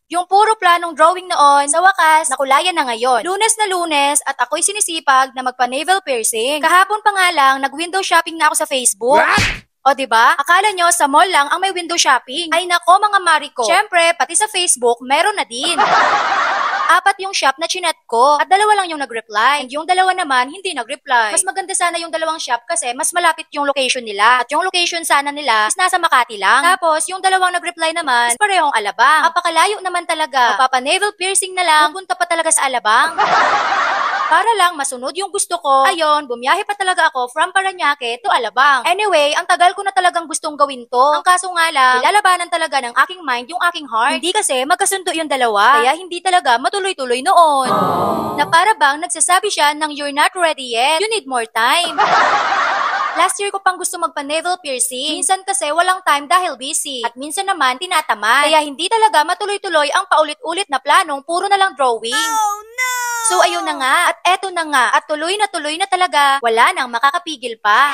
Yung puro planong drawing noon, sa wakas, nakulayan na ngayon. Lunes na Lunes at ako'y sinisipag na magpa-navel piercing. Kahapon pa nga lang, nag-window shopping na ako sa Facebook. What? O diba? Akala nyo sa mall lang ang may window shopping. Ay nako mga Mariko. Syempre, pati sa Facebook, meron na din. 4 yung shop na chinat ko at 2 lang yung nag-reply. And yung 2 naman, hindi nag-reply. Mas maganda sana yung 2 shop kasi mas malapit yung location nila. At yung location sana nila is nasa Makati lang. Tapos, yung 2 nag-reply naman is parehong Alabang. Apakalayo naman talaga. Mapapa-navel piercing na lang, pupunta pa talaga sa Alabang. Para lang masunod yung gusto ko, ayon, bumiyahe pa talaga ako from Parañaque to Alabang. Anyway, ang tagal ko na talagang gustong gawin to. Ang kaso nga lang, nilalabanan talaga ng aking mind yung aking heart. Hindi kasi magkasundo yung 2, kaya hindi talaga matuloy-tuloy noon. Na para bang nagsasabi siya ng you're not ready yet, you need more time. Last year ko pang gusto magpa-navel piercing. Minsan kasi walang time dahil busy. At minsan naman tinatamad. Kaya hindi talaga matuloy-tuloy ang paulit-ulit na planong puro na lang drawing. Oh no! So ayun na nga, at eto na nga, at tuloy na talaga, wala nang makakapigil pa.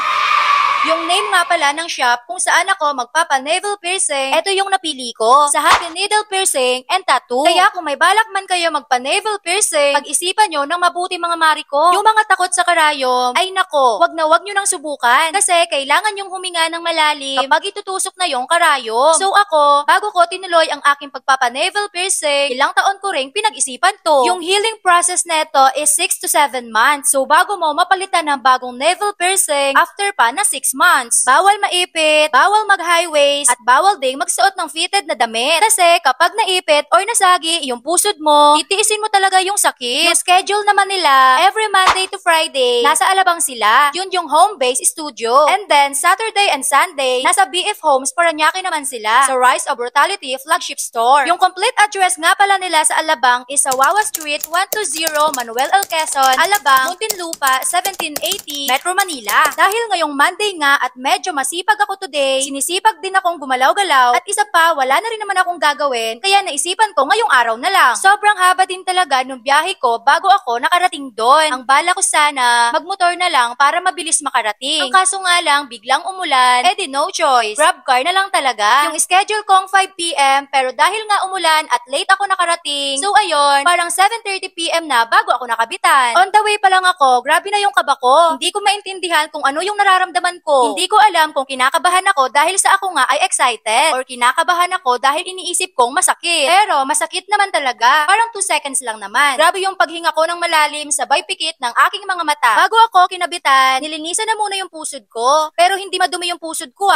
Yung name nga pala ng shop kung saan ako magpapa-navel piercing, eto yung napili ko, sa Happy Needle Piercing and Tattoo. Kaya kung may balak man kayo magpa-navel piercing, pag-isipan nyo ng mabuti mga Mariko. Yung mga takot sa karayom, ay nako, wag nyo nang subukan. Kasi kailangan yung huminga ng malalim kapag itutusok na yung karayom. So ako, bago ko tinuloy ang aking pagpapa-navel piercing, ilang taon ko ring pinag-isipan to. Yung healing process neto is 6 to 7 months. So bago mo mapalitan ng bagong navel piercing, after pa na 6 months. Bawal maipit, bawal mag-high waist, at bawal ding magsuot ng fitted na damit. Kasi kapag naipit or nasagi yung pusod mo, titiisin mo talaga yung sakit. Yung schedule naman nila, every Monday to Friday, nasa Alabang sila. Yun yung home-based studio. And then, Saturday and Sunday, nasa BF Homes, Parañaque naman sila, sa Rise of Brutality flagship store. Yung complete address nga pala nila sa Alabang is sa Wawa Street, 120 Manuel L. Quezon, Alabang, Muntinlupa, 1780, Metro Manila. Dahil ngayong Monday nga at medyo masipag ako today, sinisipag din akong gumalaw-galaw at isa pa, wala na rin naman akong gagawin, kaya naisipan ko ngayong araw na lang. Sobrang haba din talaga nung biyahe ko bago ako nakarating doon. Ang bala ko sana, magmotor na lang para mabilis makarating. Ang kaso nga lang, biglang umulan, edi no choice. Grab car na lang talaga. Yung schedule kong 5 PM, pero dahil nga umulan at late ako nakarating, so ayun, parang 7:30 PM na bago ako nakabitan. On the way pa lang ako, grabe na yung kaba ko. Hindi ko maintindihan kung ano yung nararamdaman ko. Hindi ko alam kung kinakabahan ako dahil sa ako nga ay excited or kinakabahan ako dahil iniisip kong masakit. Pero masakit naman talaga. Parang 2 seconds lang naman. Grabe yung paghinga ko ng malalim sabay pikit ng aking mga mata. Bago ako kinabitan, nilinisan na muna yung pusod ko. Pero hindi madumi yung pusod ko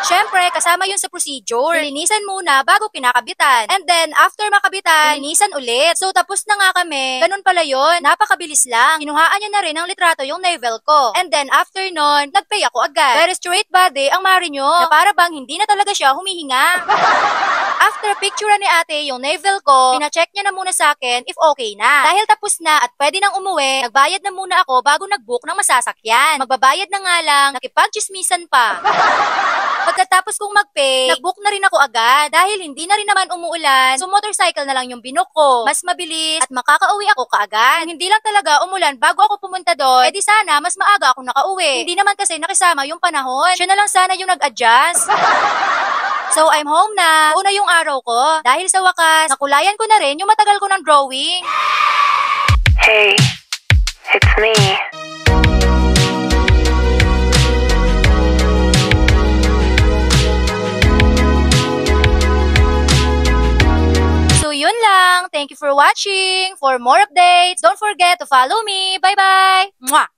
Syempre, kasama yun sa procedure. Nilinisan muna bago kinakabitan. And then, after makabitan, nilinisan ulit. So, tapos na nga kami. Ganun pala yun. Napakabilis lang. Kinuhaan niya na rin ng litrato yung navel ko. And then, after nun, nagpay ako agad. Very straight body ang mari nyo, na para bang hindi na talaga siya humihinga. After picture ni ate yung navel ko, pina-check niya na muna sa akin if okay na. Dahil tapos na at pwede nang umuwi, nagbayad na muna ako bago nag-book ng masasakyan. Magbabayad na nga lang, nakipag-chismisan pa. Pagkatapos kong mag-pay, nag-book na rin ako agad dahil hindi na rin naman umuulan, so motorcycle na lang yung binook ko. Mas mabilis at makakauwi ako kaagad. Kung hindi lang talaga umulan bago ako pumunta doon, edi sana mas maaga ako nakauwi. Hindi naman kasi nakisama yung panahon. Siya na lang sana yung nag-adjust. So I'm home na. Una yung araw ko. Dahil sa wakas, nakulayan ko na rin yung matagal ko ng drawing. Hey, it's me. So yun lang. Thank you for watching. For more updates, don't forget to follow me. Bye-bye! Mwah!